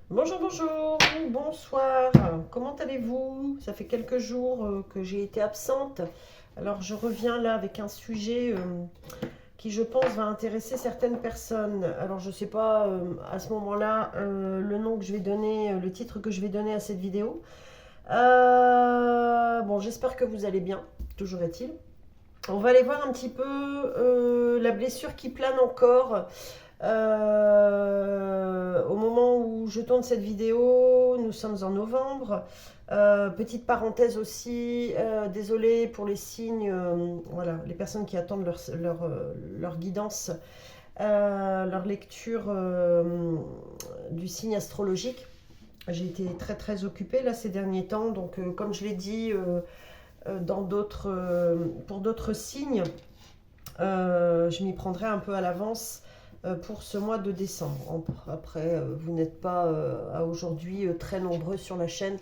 Bonjour, bonjour, bonsoir, comment allez-vous? Ça fait quelques jours que j'ai été absente. Alors je reviens là avec un sujet qui je pense va intéresser certaines personnes. Alors je sais pas à ce moment-là le nom que je vais donner, le titre que je vais donner à cette vidéo. Bon, j'espère que vous allez bien, toujours est-il. On va aller voir un petit peu la blessure qui plane encore. Au moment où je tourne cette vidéo, nous sommes en novembre. Petite parenthèse aussi, désolée pour les signes, voilà, les personnes qui attendent leur guidance, leur lecture du signe astrologique. J'ai été très très occupée là ces derniers temps, donc comme je l'ai dit pour d'autres signes, je m'y prendrai un peu à l'avance pour ce mois de décembre. Après, vous n'êtes pas à aujourd'hui très nombreux sur la chaîne,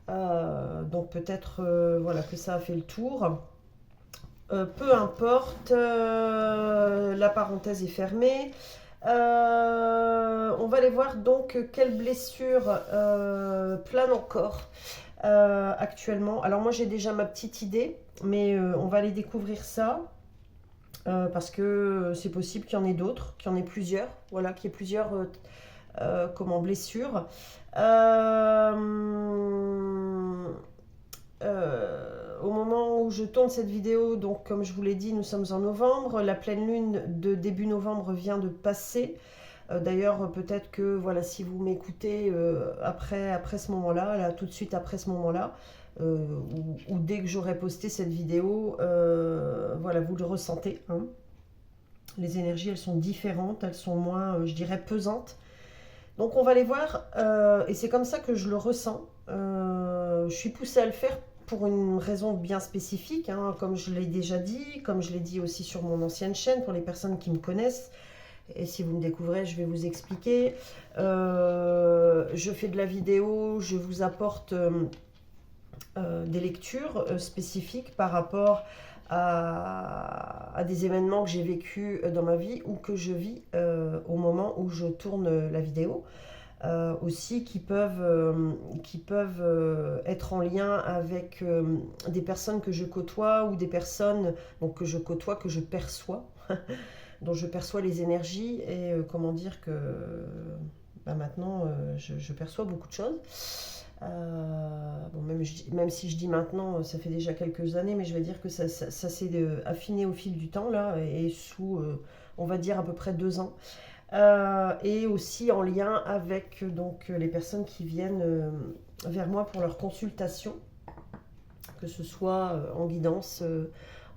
donc peut-être voilà, que ça a fait le tour. Peu importe, la parenthèse est fermée. On va aller voir donc quelle blessure plane encore actuellement. Alors moi j'ai déjà ma petite idée, mais on va aller découvrir ça. Parce que c'est possible qu'il y en ait d'autres, qu'il y en ait plusieurs, voilà, qu'il y ait plusieurs blessures. Euh, Au moment où je tourne cette vidéo, donc comme je vous l'ai dit, nous sommes en novembre. La pleine lune de début novembre vient de passer. D'ailleurs, peut-être que voilà, si vous m'écoutez après ce moment-là, là, tout de suite après ce moment-là, ou dès que j'aurai posté cette vidéo, voilà, vous le ressentez, hein. Les énergies, elles sont différentes, elles sont moins, je dirais, pesantes. Donc on va les voir, et c'est comme ça que je le ressens. Je suis poussée à le faire pour une raison bien spécifique, hein, comme je l'ai déjà dit, comme je l'ai dit aussi sur mon ancienne chaîne, pour les personnes qui me connaissent. Et si vous me découvrez, je vais vous expliquer. Je fais de la vidéo, je vous apporte des lectures spécifiques par rapport à des événements que j'ai vécus dans ma vie ou que je vis au moment où je tourne la vidéo. Aussi qui peuvent être en lien avec des personnes que je côtoie ou des personnes donc, que je côtoie, que je perçois, dont je perçois les énergies et comment dire que maintenant je perçois beaucoup de choses. Bon, même si je dis maintenant, ça fait déjà quelques années, mais je vais dire que ça s'est affiné au fil du temps là, et sous, on va dire à peu près 2 ans. Et aussi en lien avec donc les personnes qui viennent vers moi pour leur consultation, que ce soit en guidance,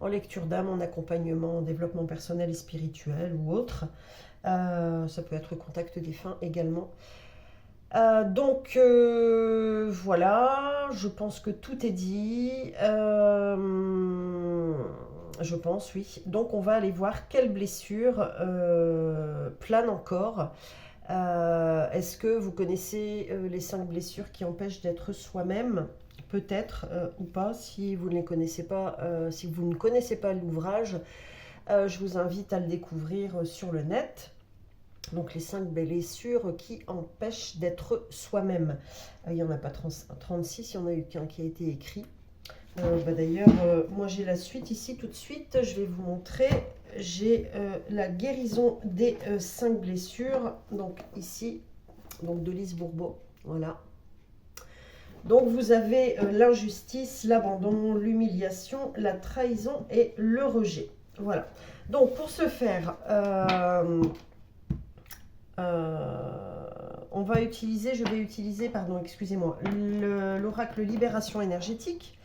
en lecture d'âme, en accompagnement, en développement personnel et spirituel ou autre. Ça peut être contact défunt également. Donc voilà, je pense que tout est dit. Je pense, oui. Donc on va aller voir quelle blessure plane encore. Est-ce que vous connaissez les 5 blessures qui empêchent d'être soi-même? Peut-être ou pas, si vous ne les connaissez pas, si vous ne connaissez pas l'ouvrage, je vous invite à le découvrir sur le net. Donc les 5 blessures qui empêchent d'être soi-même. Il n'y en a pas 36, il y en a eu qu'un qui a été écrit. D'ailleurs, moi j'ai la suite ici tout de suite. Je vais vous montrer. J'ai la guérison des 5 blessures. Donc ici, donc de Lise Bourbeau. Voilà. Donc vous avez l'injustice, l'abandon, l'humiliation, la trahison et le rejet. Voilà. Donc pour ce faire, je vais utiliser, pardon, excusez-moi, l'oracle Libération énergétique,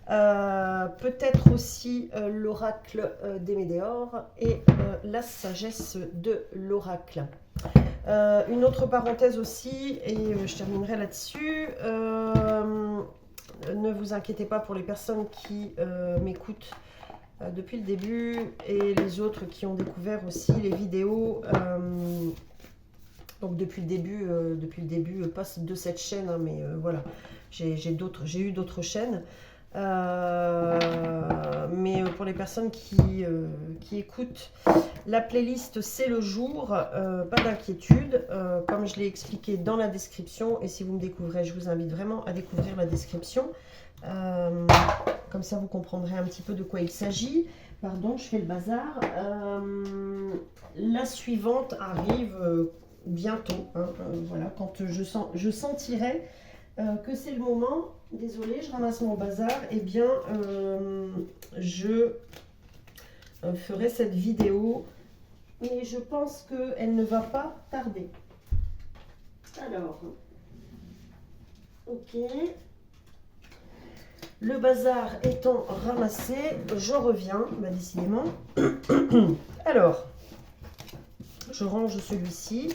peut-être aussi l'oracle des Médéors et la sagesse de l'oracle. Une autre parenthèse aussi, et je terminerai là-dessus, ne vous inquiétez pas pour les personnes qui m'écoutent depuis le début et les autres qui ont découvert aussi les vidéos. Donc depuis le début, pas de cette chaîne, hein, mais voilà, j'ai eu d'autres chaînes. Mais pour les personnes qui écoutent la playlist C'est le jour, pas d'inquiétude, comme je l'ai expliqué dans la description. Et si vous me découvrez, je vous invite vraiment à découvrir la description. Comme ça, vous comprendrez un petit peu de quoi il s'agit. Pardon, je fais le bazar. La suivante arrive bientôt. Hein, voilà, quand je sentirai que c'est le moment. Désolée, je ramasse mon bazar. Eh bien, je ferai cette vidéo, mais je pense qu'elle ne va pas tarder. Alors, ok. Le bazar étant ramassé, je reviens, bah décidément. Alors, je range celui-ci.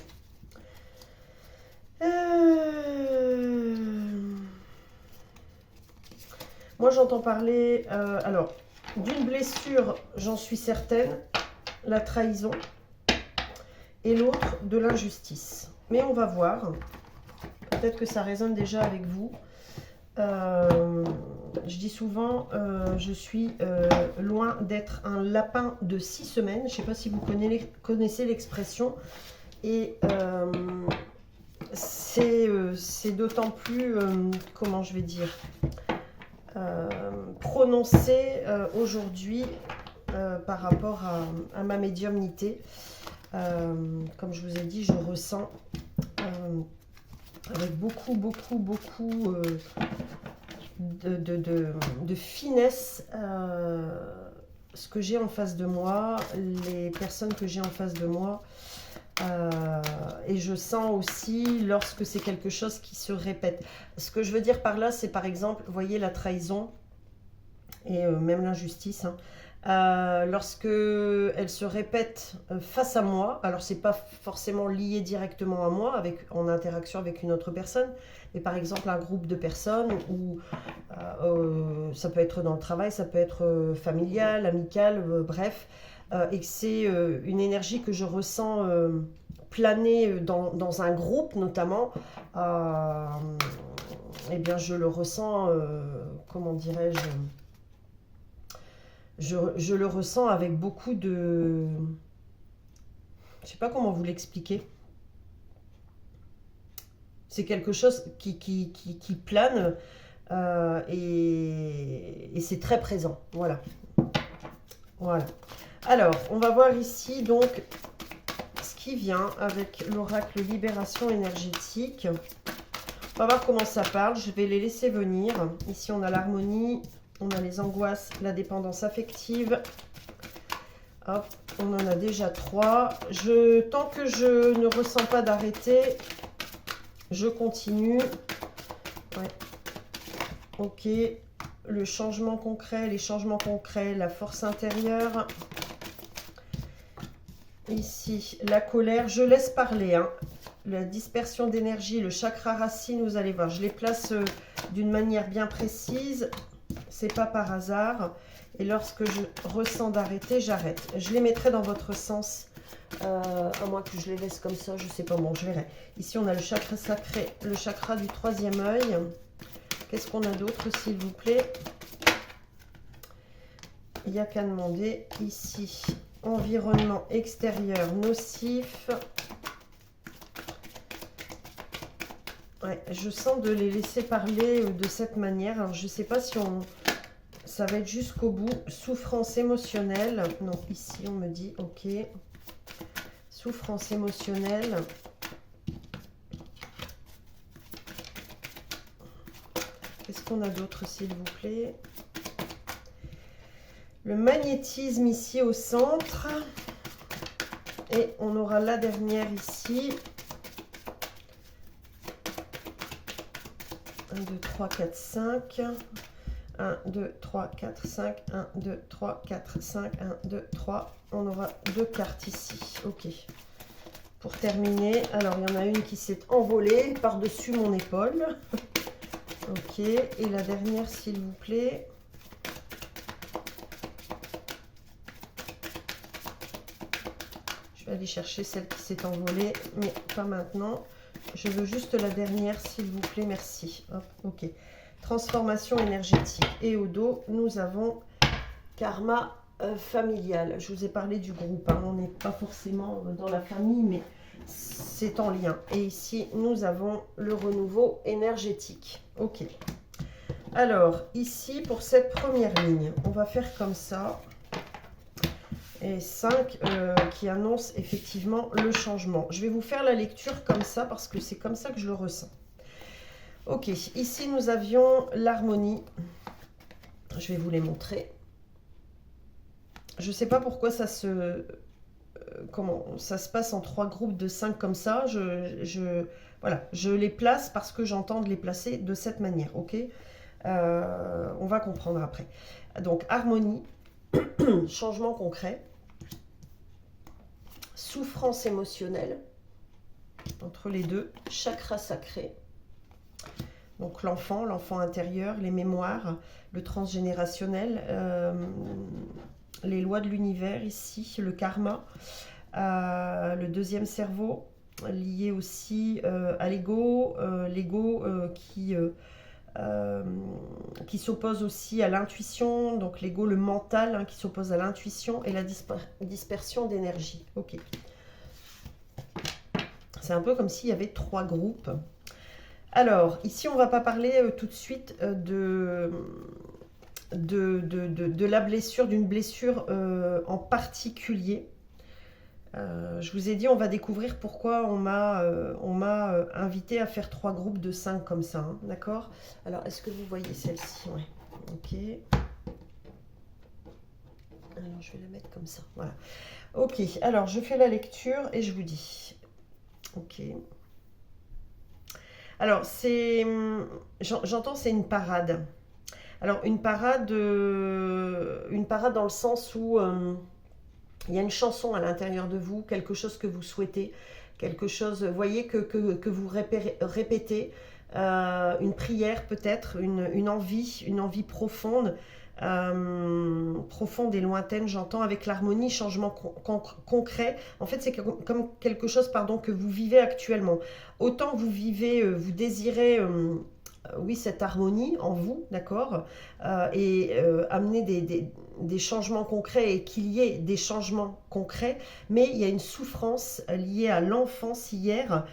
Moi, j'entends parler, alors, d'une blessure, j'en suis certaine, la trahison, et l'autre, de l'injustice. Mais on va voir. Peut-être que ça résonne déjà avec vous. Je dis souvent, je suis loin d'être un lapin de 6 semaines. Je ne sais pas si vous connaissez l'expression. Et c'est d'autant plus, comment je vais dire, prononcé aujourd'hui par rapport à ma médiumnité. Comme je vous ai dit, je ressens avec beaucoup de finesse ce que j'ai en face de moi, les personnes que j'ai en face de moi. Et je sens aussi lorsque c'est quelque chose qui se répète. Ce que je veux dire par là, c'est par exemple, vous voyez, la trahison et même l'injustice. Hein, lorsque elle se répète face à moi, alors c'est pas forcément lié directement à moi, en interaction avec une autre personne, mais par exemple un groupe de personnes, ou ça peut être dans le travail, ça peut être familial, amical, bref, et que c'est une énergie que je ressens planer dans un groupe notamment, eh bien je le ressens, comment dirais-je, je le ressens avec beaucoup de... Je ne sais pas comment vous l'expliquer. C'est quelque chose qui plane et c'est très présent. Voilà. Voilà. Alors, on va voir ici donc ce qui vient avec l'oracle Libération énergétique. On va voir comment ça parle. Je vais les laisser venir. Ici, on a l'harmonie. On a les angoisses, la dépendance affective. Hop, on en a déjà 3. Tant que je ne ressens pas d'arrêter, je continue. Ouais. Ok. Le changement concret, les changements concrets, la force intérieure. Ici, la colère. Je laisse parler. Hein. La dispersion d'énergie, le chakra racine, vous allez voir. Je les place d'une manière bien précise. C'est pas par hasard. Et lorsque je ressens d'arrêter, j'arrête. Je les mettrai dans votre sens. À moins que je les laisse comme ça, je sais pas. Bon, je verrai. Ici, on a le chakra sacré, le chakra du 3e œil. Qu'est-ce qu'on a d'autre, s'il vous plaît? Il n'y a qu'à demander. Ici, environnement extérieur nocif. Ouais, je sens de les laisser parler de cette manière. Alors, je ne sais pas si ça va être jusqu'au bout. Souffrance émotionnelle. Non, ici, on me dit, ok. Souffrance émotionnelle. Qu'est-ce qu'on a d'autre, s'il vous plaît? Le magnétisme ici au centre. Et on aura la dernière ici. 1, 2, 3, 4, 5. 1, 2, 3, 4, 5. 1, 2, 3, 4, 5. 1, 2, 3. On aura 2 cartes ici. Ok. Pour terminer, alors il y en a une qui s'est envolée par-dessus mon épaule. Ok. Et la dernière, s'il vous plaît. Je vais aller chercher celle qui s'est envolée, mais pas maintenant. Je veux juste la dernière, s'il vous plaît, merci. Hop, ok. transformation énergétique. Et au dos, nous avons karma familial. Je vous ai parlé du groupe, hein. On n'est pas forcément dans la famille, mais c'est en lien. Et ici, nous avons le renouveau énergétique. Ok. Alors, ici, pour cette première ligne, on va faire comme ça. Et 5 qui annonce effectivement le changement. Je vais vous faire la lecture comme ça parce que c'est comme ça que je le ressens. Ok, ici nous avions l'harmonie. Je vais vous les montrer. Je ne sais pas pourquoi ça se... comment ça se passe en 3 groupes de 5 comme ça. Voilà, je les place parce que j'entends de les placer de cette manière. Ok, on va comprendre après. Donc, harmonie, changement concret. Souffrance émotionnelle, entre les deux, chakra sacré, donc l'enfant intérieur, les mémoires, le transgénérationnel, les lois de l'univers ici, le karma, le deuxième cerveau, lié aussi à l'ego, qui s'oppose aussi à l'intuition, donc l'ego, le mental, hein, qui s'oppose à l'intuition et la dispersion d'énergie. Ok. C'est un peu comme s'il y avait 3 groupes. Alors, ici, on ne va pas parler tout de suite de la blessure, d'une blessure en particulier. Je vous ai dit, on va découvrir pourquoi on m'a invité à faire 3 groupes de 5 comme ça, hein, d'accord? Alors, est-ce que vous voyez celle-ci? Ouais. Ok. Alors, je vais la mettre comme ça, voilà. Ok, alors, je fais la lecture et je vous dis. Ok. Alors, j'entends, c'est une parade. Alors, une parade dans le sens où... il y a une chanson à l'intérieur de vous, quelque chose que vous souhaitez, quelque chose, vous voyez, que vous répétez, une prière peut-être, une envie profonde, profonde et lointaine, j'entends, avec l'harmonie, changement concret. En fait, c'est comme quelque chose, pardon, que vous vivez actuellement. Autant vous vivez, vous désirez... oui, cette harmonie en vous, d'accord, et amener des changements concrets et qu'il y ait des changements concrets, mais il y a une souffrance liée à l'enfance hier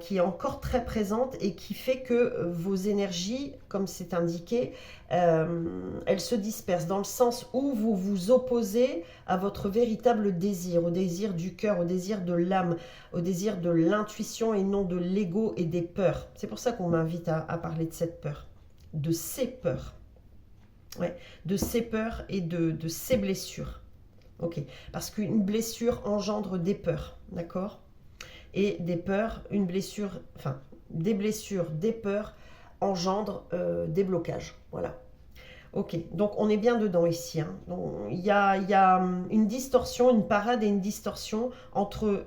qui est encore très présente et qui fait que vos énergies, comme c'est indiqué, elles se dispersent dans le sens où vous vous opposez à votre véritable désir, au désir du cœur, au désir de l'âme, au désir de l'intuition et non de l'ego et des peurs. C'est pour ça qu'on m'invite à parler de cette peur, de ces peurs. Ouais, de ces peurs et de ces blessures. Ok, parce qu'une blessure engendre des peurs, d'accord? Et des peurs, une blessure, enfin, des blessures, des peurs engendrent des blocages. Voilà. Ok, donc on est bien dedans ici, hein. Il y a une distorsion, une parade et une distorsion entre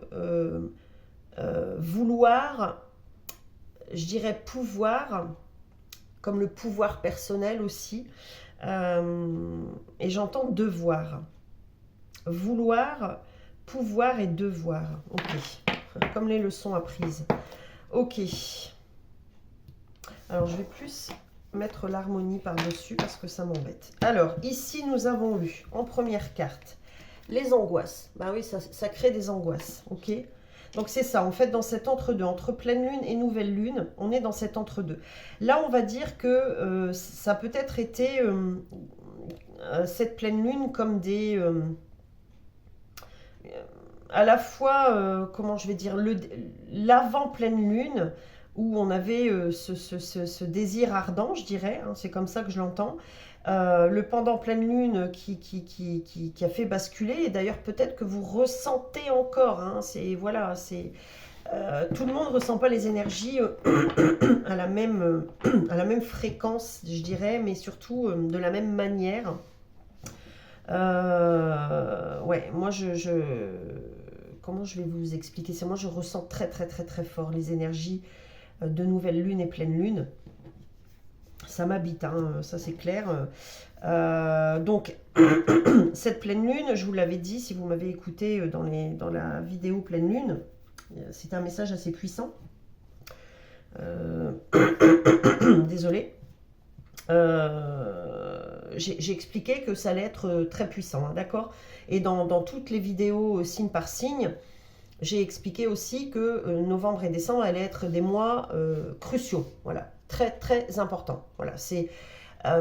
vouloir, je dirais pouvoir, comme le pouvoir personnel aussi, et j'entends devoir. Vouloir, pouvoir et devoir. Ok, comme les leçons apprises. Ok. Alors je vais plus mettre l'harmonie par-dessus parce que ça m'embête. Alors, ici, nous avons eu, en première carte, les angoisses. Bah oui, ça crée des angoisses, ok? Donc, c'est ça, en fait, dans cet entre-deux, entre pleine lune et nouvelle lune, on est dans cet entre-deux. Là, on va dire que ça a peut-être été, cette pleine lune, comme des... à la fois, comment je vais dire, l'avant pleine lune, où on avait ce désir ardent, je dirais, hein, c'est comme ça que je l'entends. Le pendant pleine lune qui a fait basculer, et d'ailleurs peut-être que vous ressentez encore, hein, voilà, tout le monde ne ressent pas les énergies à la même fréquence, je dirais, mais surtout de la même manière. Ouais, moi comment je vais vous expliquer ça? Moi je ressens très très très très fort les énergies de nouvelle lune et pleine lune. Ça m'habite, hein, ça c'est clair. Donc, cette pleine lune, je vous l'avais dit, si vous m'avez écouté dans la vidéo pleine lune, c'est un message assez puissant. Désolée. j'ai expliqué que ça allait être très puissant, hein, d'accord? Et dans toutes les vidéos signe par signe, j'ai expliqué aussi que novembre et décembre allaient être des mois cruciaux, voilà, très très importants. Voilà, c'est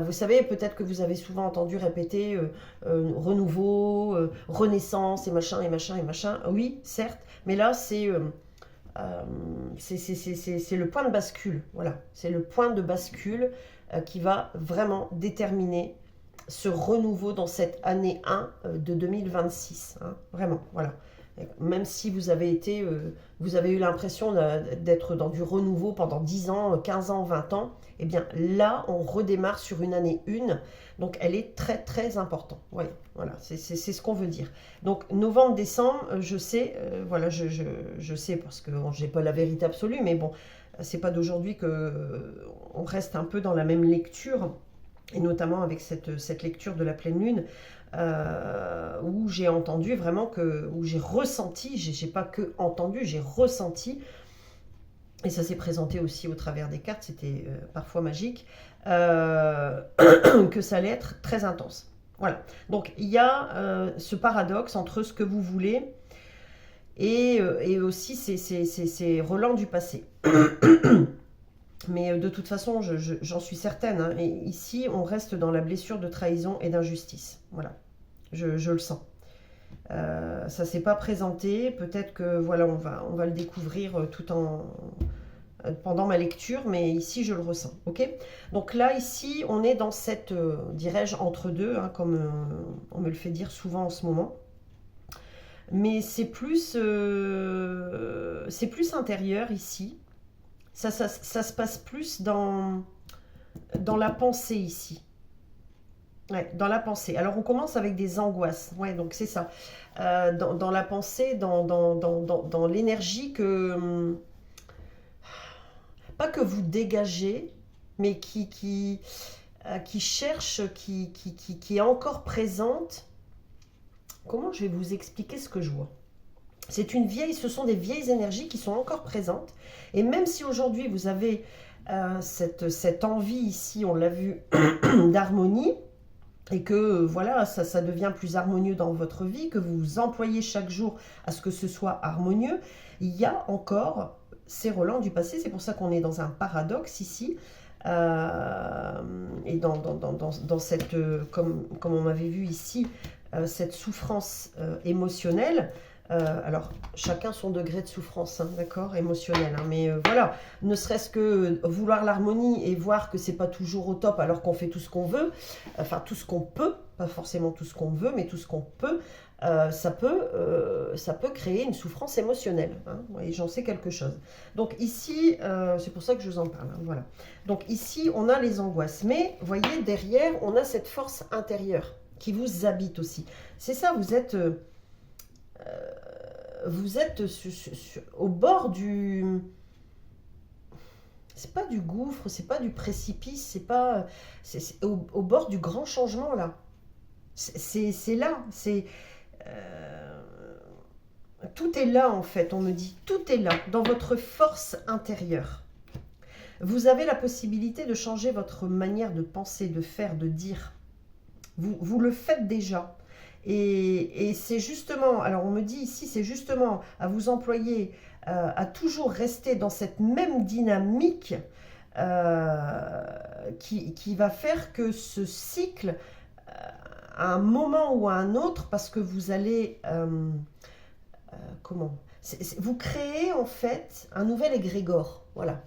vous savez, peut-être que vous avez souvent entendu répéter renouveau, renaissance et machin et machin et machin. Oui, certes, mais là c'est le point de bascule. Voilà, c'est le point de bascule qui va vraiment déterminer ce renouveau dans cette année 1 de 2026. Hein, vraiment, voilà. Même si vous avez eu l'impression d'être dans du renouveau pendant 10 ans, 15 ans, 20 ans, eh bien là, on redémarre sur une année 1, donc elle est très très importante. Oui, voilà, c'est ce qu'on veut dire. Donc novembre, décembre, je sais, voilà, je sais parce que bon, j'ai pas la vérité absolue, mais bon, c'est pas d'aujourd'hui que on reste un peu dans la même lecture, et notamment avec cette lecture de la pleine lune, où j'ai entendu vraiment où j'ai ressenti, j'ai pas que entendu, j'ai ressenti, et ça s'est présenté aussi au travers des cartes, c'était parfois magique, que ça allait être très intense. Voilà, donc il y a ce paradoxe entre ce que vous voulez et aussi ces relents du passé. Mais de toute façon, j'en suis certaine, hein, et ici, on reste dans la blessure de trahison et d'injustice. Voilà, je le sens. Ça ne s'est pas présenté, peut-être que voilà, on va le découvrir pendant ma lecture, mais ici, je le ressens. Ok. Donc là, ici, on est dans cette, dirais-je, entre-deux, hein, comme on me le fait dire souvent en ce moment. Mais c'est plus intérieur ici. Ça se passe plus dans la pensée ici. Ouais, dans la pensée. Alors on commence avec des angoisses. Ouais, donc c'est ça. Dans la pensée, dans l'énergie que... Pas que vous dégagez, mais qui cherche, qui est encore présente. Comment je vais vous expliquer ce que je vois ? Ce sont des vieilles énergies qui sont encore présentes. Et même si aujourd'hui vous avez cette envie ici, on l'a vu, d'harmonie, et que voilà, ça devient plus harmonieux dans votre vie, que vous vous employez chaque jour à ce que ce soit harmonieux, il y a encore ces relents du passé. C'est pour ça qu'on est dans un paradoxe ici. Et dans cette, comme on m'avait vu ici, cette souffrance émotionnelle. Alors, chacun son degré de souffrance, hein, d'accord, émotionnelle. Hein, mais voilà, ne serait-ce que vouloir l'harmonie et voir que c'est pas toujours au top alors qu'on fait tout ce qu'on veut, enfin tout ce qu'on peut, pas forcément tout ce qu'on veut, mais tout ce qu'on peut, ça peut créer une souffrance émotionnelle. Hein, et j'en sais quelque chose. Donc ici, c'est pour ça que je vous en parle. Hein, voilà. Donc ici, on a les angoisses. Mais, vous voyez, derrière, on a cette force intérieure qui vous habite aussi. C'est ça, vous êtes au bord du... C'est pas du gouffre, c'est pas du précipice, c'est pas... C'est au bord du grand changement, là. C'est là, c'est... tout est là, en fait, on me dit. Tout est là, dans votre force intérieure. Vous avez la possibilité de changer votre manière de penser, de faire, de dire. Vous le faites déjà. Et c'est justement, alors on me dit ici, c'est justement à vous employer, à toujours rester dans cette même dynamique qui va faire que ce cycle, à un moment ou à un autre, parce que vous allez, vous créez en fait un nouvel égrégore, voilà.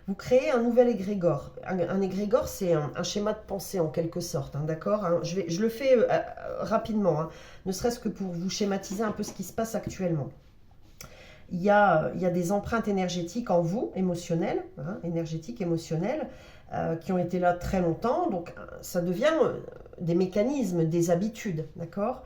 Vous créez un nouvel égrégore. Un égrégore, c'est un schéma de pensée en quelque sorte, hein, d'accord, hein. Je le fais rapidement, hein, ne serait-ce que pour vous schématiser un peu ce qui se passe actuellement. Il y a des empreintes énergétiques en vous, émotionnelles, hein, énergétiques, émotionnelles, qui ont été là très longtemps. Donc, ça devient des mécanismes, des habitudes, d'accord.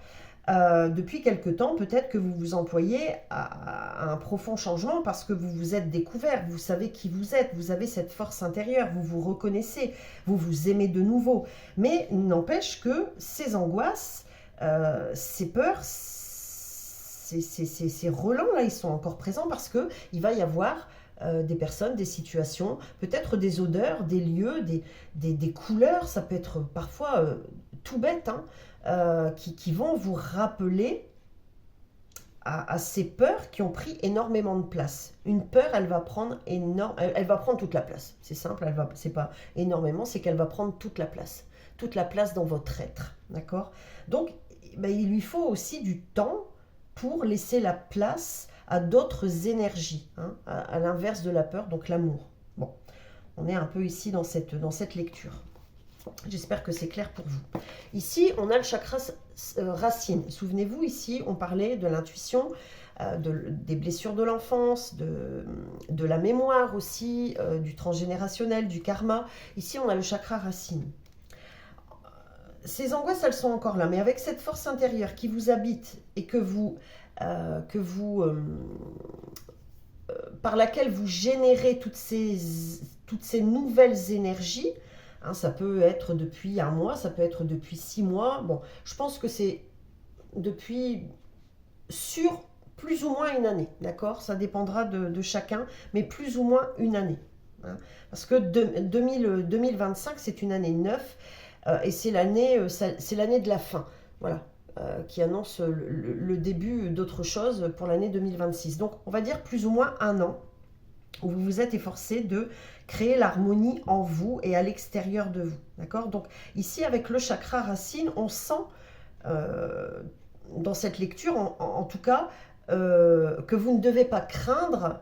Depuis quelque temps, peut-être que vous vous employez à un profond changement parce que vous vous êtes découvert, vous savez qui vous êtes, vous avez cette force intérieure, vous vous reconnaissez, vous vous aimez de nouveau. Mais n'empêche que ces angoisses, ces peurs, ces relents-là, ils sont encore présents parce qu'il va y avoir des personnes, des situations, peut-être des odeurs, des lieux, des couleurs, ça peut être parfois tout bête, hein, qui vont vous rappeler à ces peurs qui ont pris énormément de place. Une peur, elle va prendre elle va prendre toute la place. C'est simple, c'est pas énormément, c'est qu'elle va prendre toute la place dans votre être, d'accord? Donc, ben, il lui faut aussi du temps pour laisser la place à d'autres énergies, hein, à l'inverse de la peur, donc l'amour. Bon, on est un peu ici dans cette lecture. J'espère que c'est clair pour vous. Ici, on a le chakra racine. Souvenez-vous, ici, on parlait de l'intuition, des blessures de l'enfance, de la mémoire aussi, du transgénérationnel, du karma. Ici, on a le chakra racine. Ces angoisses, elles sont encore là, mais avec cette force intérieure qui vous habite et par laquelle vous générez toutes ces nouvelles énergies. Hein, ça peut être depuis un mois, ça peut être depuis 6 mois. Bon, je pense que c'est depuis sur plus ou moins une année, d'accord? Ça dépendra de chacun, mais plus ou moins une année. Hein, parce que 2025, c'est une année 9, et c'est l'année de la fin, voilà, qui annonce le début d'autre chose pour l'année 2026. Donc, on va dire plus ou moins un an, où vous vous êtes efforcé de créer l'harmonie en vous et à l'extérieur de vous. D'accord? Donc ici, avec le chakra racine, on sent, dans cette lecture, en tout cas, que vous ne devez pas craindre,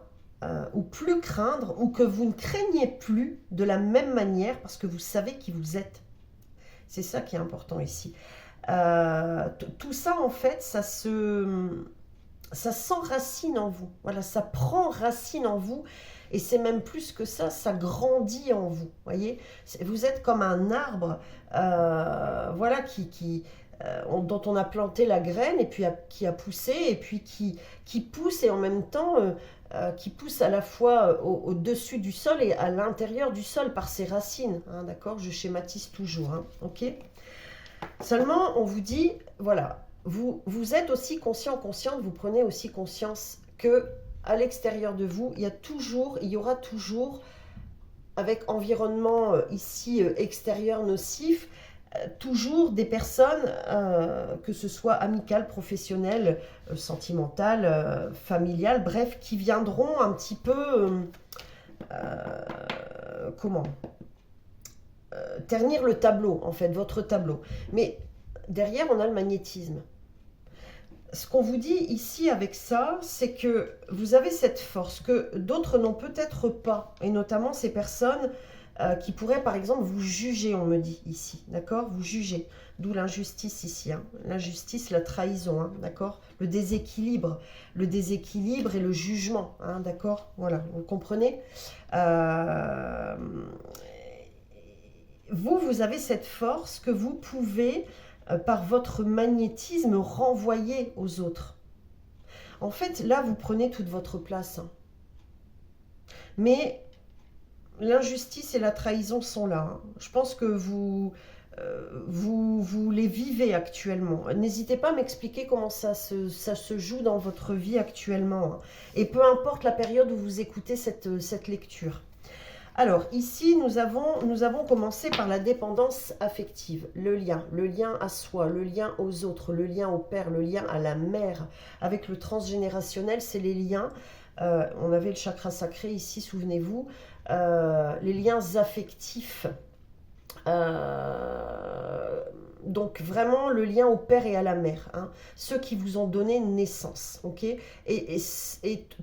ou plus craindre, ou que vous ne craignez plus de la même manière, parce que vous savez qui vous êtes. C'est ça qui est important ici. Tout ça, en fait, ça s'enracine en vous. Voilà, ça prend racine en vous. Et c'est même plus que ça grandit en vous. Voyez, vous êtes comme un arbre, voilà, dont on a planté la graine et puis qui a poussé et puis qui pousse et en même temps qui pousse à la fois au-dessus du sol et à l'intérieur du sol par ses racines. Hein, d'accord, je schématise toujours. Hein, ok. Seulement, on vous dit, voilà. Vous êtes aussi consciente, vous prenez aussi conscience que à l'extérieur de vous, il y aura toujours, avec environnement ici extérieur nocif, toujours des personnes, que ce soit amicales, professionnelles, sentimentales, familiales, bref, qui viendront un petit peu, ternir le tableau, en fait, votre tableau. Mais derrière, on a le magnétisme. Ce qu'on vous dit ici avec ça, c'est que vous avez cette force que d'autres n'ont peut-être pas, et notamment ces personnes qui pourraient par exemple vous juger, on me dit ici, d'accord? Vous jugez, d'où l'injustice ici, hein. L'injustice, la trahison, hein, d'accord? Le déséquilibre et le jugement, hein, d'accord? Voilà, vous comprenez? Vous avez cette force que vous pouvez par votre magnétisme renvoyer aux autres. En fait, là, vous prenez toute votre place. Hein. Mais l'injustice et la trahison sont là. Hein. Je pense que vous les vivez actuellement. N'hésitez pas à m'expliquer comment ça se joue dans votre vie actuellement. Hein. Et peu importe la période où vous écoutez cette lecture. Alors, ici, nous avons commencé par la dépendance affective, le lien à soi, le lien aux autres, le lien au père, le lien à la mère. Avec le transgénérationnel, c'est les liens. On avait le chakra sacré ici, souvenez-vous. Les liens affectifs. Donc, vraiment, le lien au père et à la mère. Hein, ceux qui vous ont donné naissance. Okay, et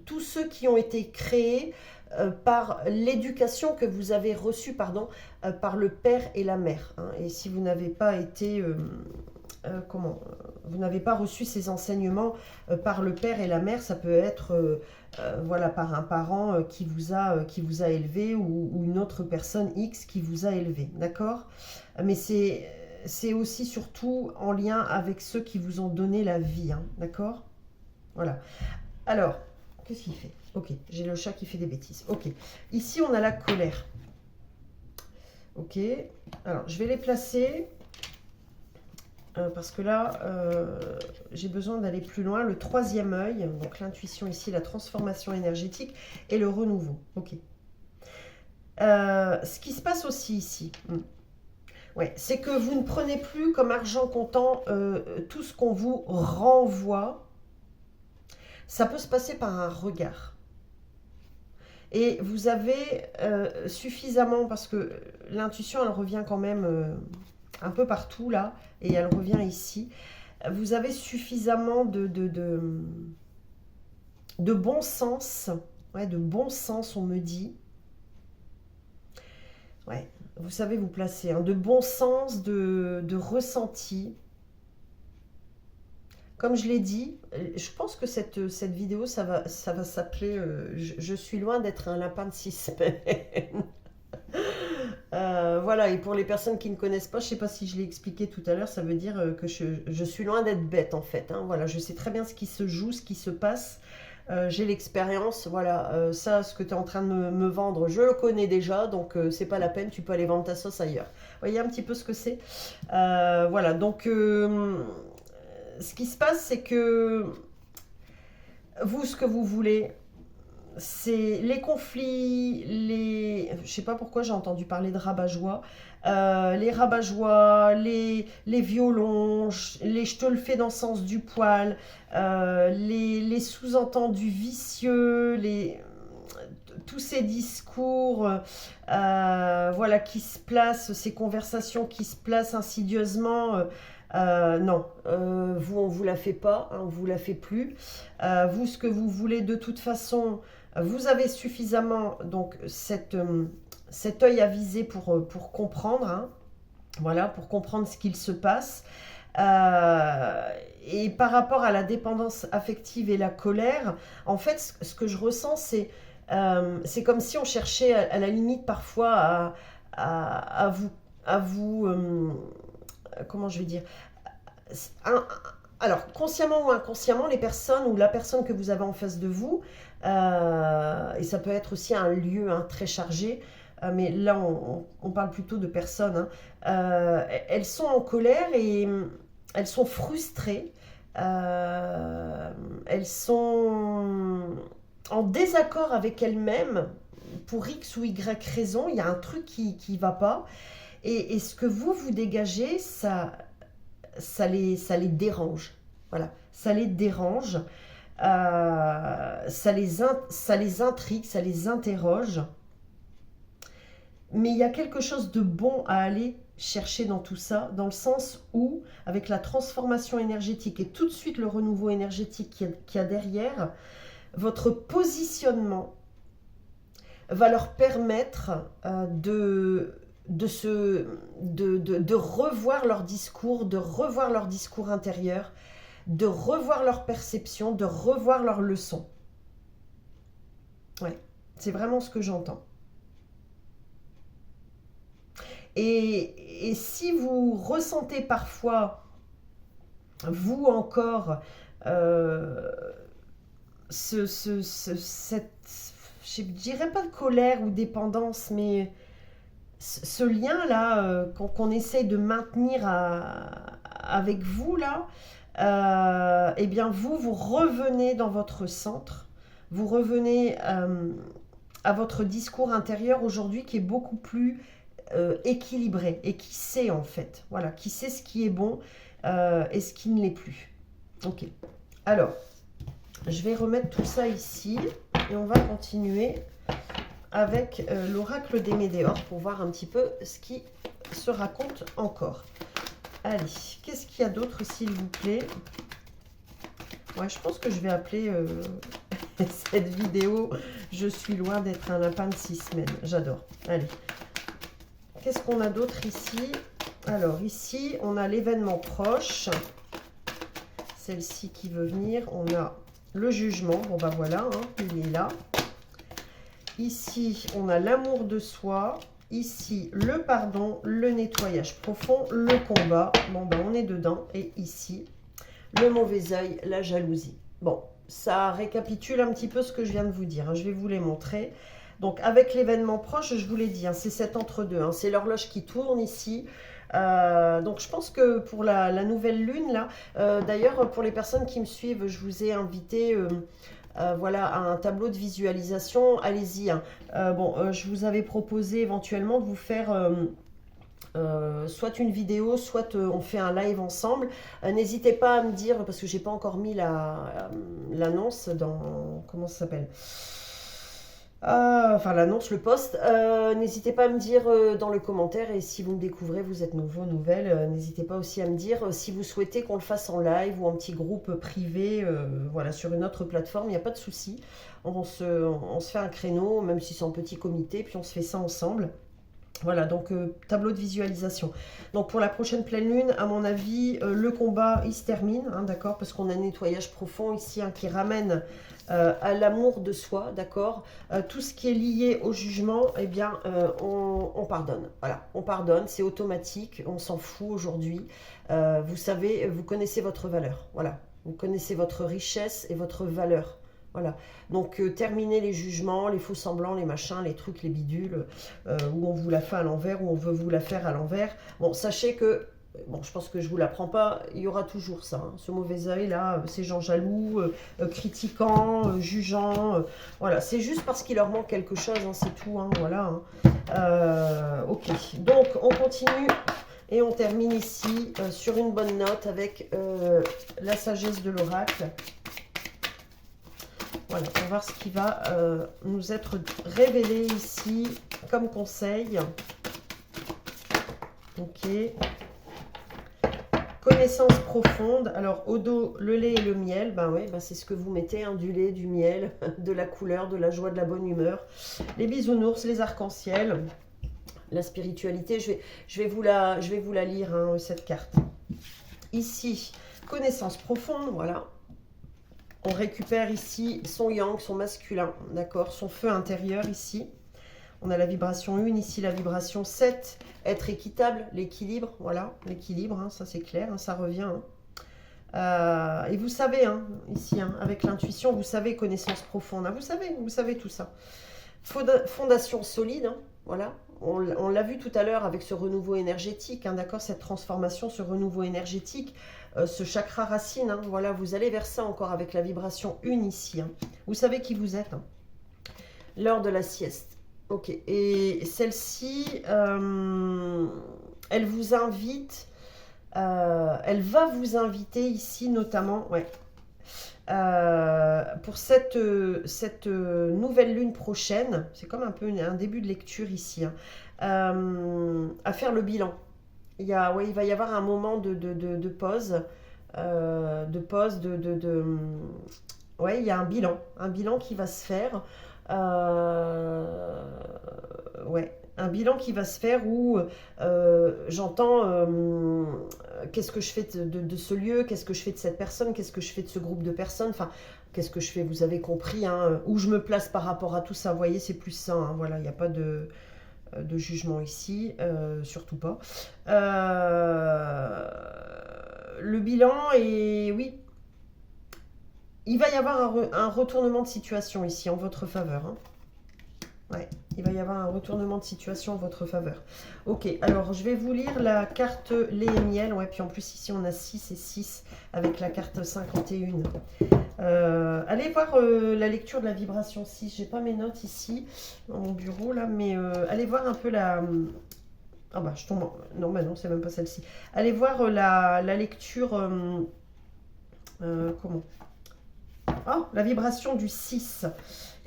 tous ceux qui ont été créés par l'éducation que vous avez reçue, par le père et la mère. Hein. Et si vous n'avez pas été, vous n'avez pas reçu ces enseignements par le père et la mère, ça peut être, voilà, par un parent qui vous a élevé ou une autre personne X qui vous a élevé, d'accord? Mais c'est aussi surtout en lien avec ceux qui vous ont donné la vie, hein, d'accord? Voilà. Alors, qu'est-ce qu'il fait? Ok, j'ai le chat qui fait des bêtises. Ok, ici on a la colère. Ok, alors je vais les placer. parce que là, j'ai besoin d'aller plus loin. Le troisième œil, donc l'intuition ici, la transformation énergétique et le renouveau. Ok. Ce qui se passe aussi ici, ouais, c'est que vous ne prenez plus comme argent comptant tout ce qu'on vous renvoie. Ça peut se passer par un regard. Et vous avez suffisamment, parce que l'intuition, elle revient quand même un peu partout là, et elle revient ici. Vous avez suffisamment de bon sens, ouais, de bon sens, on me dit. Ouais, vous savez vous placer, hein, de bon sens, de ressenti. Comme je l'ai dit, je pense que cette vidéo, ça va s'appeler je suis loin d'être un lapin de 6 semaines. Voilà, et pour les personnes qui ne connaissent pas, je ne sais pas si je l'ai expliqué tout à l'heure, ça veut dire que je suis loin d'être bête en fait. Hein, voilà, je sais très bien ce qui se joue, ce qui se passe. J'ai l'expérience, voilà, ça, ce que tu es en train de me vendre, je le connais déjà, donc c'est pas la peine, tu peux aller vendre ta sauce ailleurs. Vous voyez un petit peu ce que c'est. Voilà, donc ce qui se passe, c'est que vous, ce que vous voulez, c'est les conflits, je sais pas pourquoi j'ai entendu parler de rabat-joie, les rabat-joie, les violons, je te le fais dans le sens du poil, les sous-entendus vicieux, tous ces discours voilà, qui se placent, ces conversations qui se placent insidieusement. Non, vous, on ne vous la fait pas, hein, on ne vous la fait plus. Vous, ce que vous voulez de toute façon, vous avez suffisamment donc cet œil avisé pour comprendre, hein, voilà, pour comprendre ce qu'il se passe. Et par rapport à la dépendance affective et la colère, en fait, ce que je ressens, c'est comme si on cherchait à la limite parfois à vous comment je vais dire, alors consciemment ou inconsciemment, les personnes ou la personne que vous avez en face de vous, et ça peut être aussi un lieu très chargé, mais là on parle plutôt de personnes, hein, elles sont en colère et elles sont frustrées, elles sont en désaccord avec elles-mêmes pour X ou Y raison, il y a un truc qui ne va pas. Et ce que vous dégagez, ça les dérange. Voilà, ça les dérange, ça les intrigue, ça les interroge. Mais il y a quelque chose de bon à aller chercher dans tout ça, dans le sens où, avec la transformation énergétique et tout de suite le renouveau énergétique qu'il y a derrière, votre positionnement va leur permettre de revoir leur discours, de revoir leur discours intérieur, de revoir leur perception, de revoir leurs leçons. Ouais, c'est vraiment ce que j'entends. Et si vous ressentez parfois, vous encore, cette, je dirais pas de colère ou dépendance, mais ce lien-là qu'on essaye de maintenir avec vous, là, eh bien, vous revenez dans votre centre, vous revenez à votre discours intérieur aujourd'hui qui est beaucoup plus équilibré et qui sait en fait, voilà, qui sait ce qui est bon et ce qui ne l'est plus. Ok, alors, je vais remettre tout ça ici et on va continuer avec l'oracle des Médéors pour voir un petit peu ce qui se raconte encore. Allez, qu'est-ce qu'il y a d'autre s'il vous plaît? Ouais, je pense que je vais appeler cette vidéo « Je suis loin d'être un lapin de 6 semaines ». J'adore. Allez. Qu'est-ce qu'on a d'autre ici? Alors, ici, on a l'événement proche. Celle-ci qui veut venir. On a le jugement. Bon, ben voilà, hein, il est là. Ici, on a l'amour de soi. Ici, le pardon, le nettoyage profond, le combat. Bon, ben on est dedans. Et ici, le mauvais œil, la jalousie. Bon, ça récapitule un petit peu ce que je viens de vous dire. Hein. Je vais vous les montrer. Donc, avec l'événement proche, je vous l'ai dit, hein, c'est cet entre-deux. Hein, c'est l'horloge qui tourne ici. Donc je pense que pour la nouvelle lune, là, d'ailleurs pour les personnes qui me suivent, je vous ai invité voilà, à un tableau de visualisation, allez-y. Hein. Je vous avais proposé éventuellement de vous faire soit une vidéo, soit on fait un live ensemble. N'hésitez pas à me dire, parce que j'ai pas encore mis l'annonce dans... Comment ça s'appelle enfin l'annonce, le post. N'hésitez pas à me dire dans le commentaire, et si vous me découvrez, vous êtes nouveau, nouvelle, n'hésitez pas aussi à me dire si vous souhaitez qu'on le fasse en live ou en petit groupe privé, voilà, sur une autre plateforme, il n'y a pas de souci. On se fait un créneau, même si c'est en petit comité, puis on se fait ça ensemble. Voilà, donc tableau de visualisation. Donc pour la prochaine pleine lune, à mon avis, le combat, il se termine, hein, d'accord, parce qu'on a un nettoyage profond ici hein, qui ramène à l'amour de soi, d'accord. Tout ce qui est lié au jugement, eh bien, on pardonne. Voilà, on pardonne, c'est automatique, on s'en fout aujourd'hui. Vous savez, vous connaissez votre valeur, voilà. Vous connaissez votre richesse et votre valeur. Voilà, donc terminer les jugements, les faux semblants, les machins, les trucs, les bidules, où on vous la fait à l'envers, où on veut vous la faire à l'envers. Bon, sachez que, bon, je pense que je ne vous l'apprends pas, il y aura toujours ça, hein, ce mauvais œil là, ces gens jaloux, critiquants, jugeants, voilà, c'est juste parce qu'il leur manque quelque chose, hein, c'est tout, hein, voilà. Hein. Ok, donc on continue. Et on termine ici sur une bonne note avec la sagesse de l'oracle. Voilà, on va voir ce qui va nous être révélé ici comme conseil. Ok. Connaissance profonde. Alors, au dos, le lait et le miel. Ben oui, ben c'est ce que vous mettez, hein, du lait, du miel, de la couleur, de la joie, de la bonne humeur. Les bisounours, les arcs-en-ciel. La spiritualité, je vais vous la lire, hein, cette carte. Ici, connaissance profonde, voilà. On récupère ici son yang, son masculin, d'accord, son feu intérieur ici. On a la vibration 1, ici la vibration 7. Être équitable, l'équilibre, voilà, l'équilibre, hein, ça c'est clair, hein, ça revient. Hein. Et vous savez, hein, ici, hein, avec l'intuition, vous savez, connaissance profonde, hein, vous savez tout ça. Fondation solide, hein, voilà. On l'a vu tout à l'heure avec ce renouveau énergétique, hein, d'accord, cette transformation, ce renouveau énergétique, ce chakra racine, hein, voilà, vous allez vers ça encore avec la vibration 1 ici. Hein. Vous savez qui vous êtes. Hein. L'heure de la sieste. Ok, et celle-ci, elle vous invite, elle va vous inviter ici notamment, ouais, pour cette nouvelle lune prochaine, c'est comme un peu un début de lecture ici, hein, à faire le bilan. Il va y avoir un moment de pause, ouais, il y a un bilan qui va se faire, ouais, un bilan qui va se faire où j'entends qu'est-ce que je fais de ce lieu, qu'est-ce que je fais de cette personne, qu'est-ce que je fais de ce groupe de personnes, enfin, qu'est-ce que je fais, vous avez compris, hein, où je me place par rapport à tout ça, vous voyez, c'est plus ça, hein, voilà, il n'y a pas de jugement ici, surtout pas. Le bilan est, oui, il va y avoir un retournement de situation ici en votre faveur, hein. Ouais, il va y avoir un retournement de situation en votre faveur. Ok, alors je vais vous lire la carte lait et miel. Ouais, puis en plus ici on a 6 et 6 avec la carte 51. Allez voir la lecture de la vibration 6. J'ai pas mes notes ici dans mon bureau là, mais allez voir un peu la... Ah bah je tombe... Non, bah non, c'est même pas celle-ci. Allez voir la lecture... comment? Oh, la vibration du 6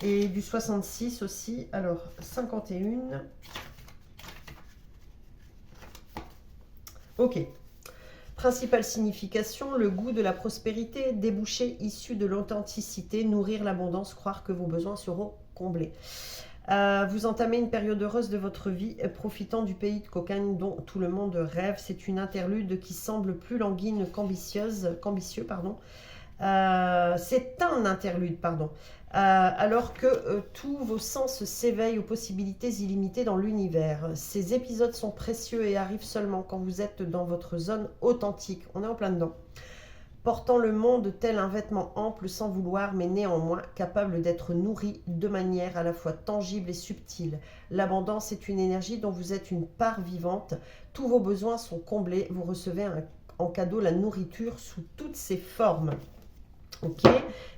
et du 66 aussi. Alors, 51. Ok. Principale signification, le goût de la prospérité, débouché issu de l'authenticité, nourrir l'abondance, croire que vos besoins seront comblés. Vous entamez une période heureuse de votre vie, profitant du pays de cocagne dont tout le monde rêve. C'est une interlude qui semble plus languine qu'ambitieux, pardon. C'est un interlude, pardon. Alors que tous vos sens s'éveillent aux possibilités illimitées dans l'univers. Ces épisodes sont précieux et arrivent seulement quand vous êtes dans votre zone authentique. On est en plein dedans. portant le monde tel un vêtement ample sans vouloir, mais néanmoins capable d'être nourri de manière à la fois tangible et subtile. L'abondance est une énergie dont vous êtes une part vivante. Tous vos besoins sont comblés. Vous recevez en cadeau la nourriture sous toutes ses formes. Ok,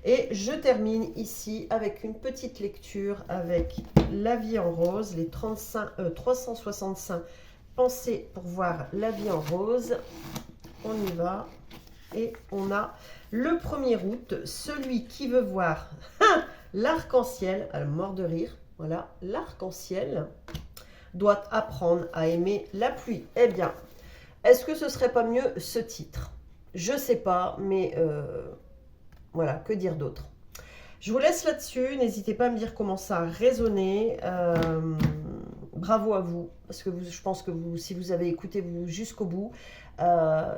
et je termine ici avec une petite lecture avec la vie en rose, les 365 pensées pour voir la vie en rose. On y va. Et on a le 1er août, celui qui veut voir l'arc-en-ciel, à la mort de rire, voilà, l'arc-en-ciel doit apprendre à aimer la pluie. Eh bien, est-ce que ce serait pas mieux ce titre? Je sais pas, mais voilà, que dire d'autre? Je vous laisse là-dessus, n'hésitez pas à me dire comment ça a résonné. Bravo à vous, parce que je pense que si vous avez écouté jusqu'au bout,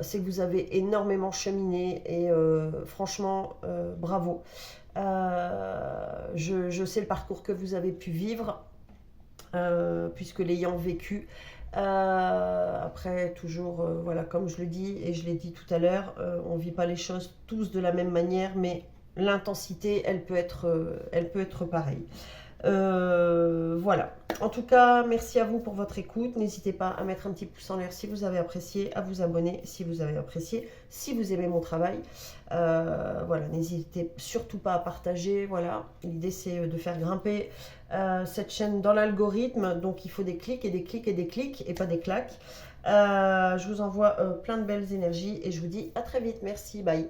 c'est que vous avez énormément cheminé et franchement, bravo. Je sais le parcours que vous avez pu vivre, puisque l'ayant vécu. Après, toujours, voilà, comme je le dis et je l'ai dit tout à l'heure, on ne vit pas les choses tous de la même manière, mais l'intensité, elle peut être pareille. Voilà. En tout cas, merci à vous pour votre écoute. N'hésitez pas à mettre un petit pouce en l'air si vous avez apprécié, à vous abonner si vous avez apprécié, si vous aimez mon travail. Voilà, n'hésitez surtout pas à partager. Voilà, l'idée c'est de faire grimper cette chaîne dans l'algorithme. Donc il faut des clics et des clics et des clics et pas des claques. Je vous envoie plein de belles énergies et je vous dis à très vite. Merci, bye.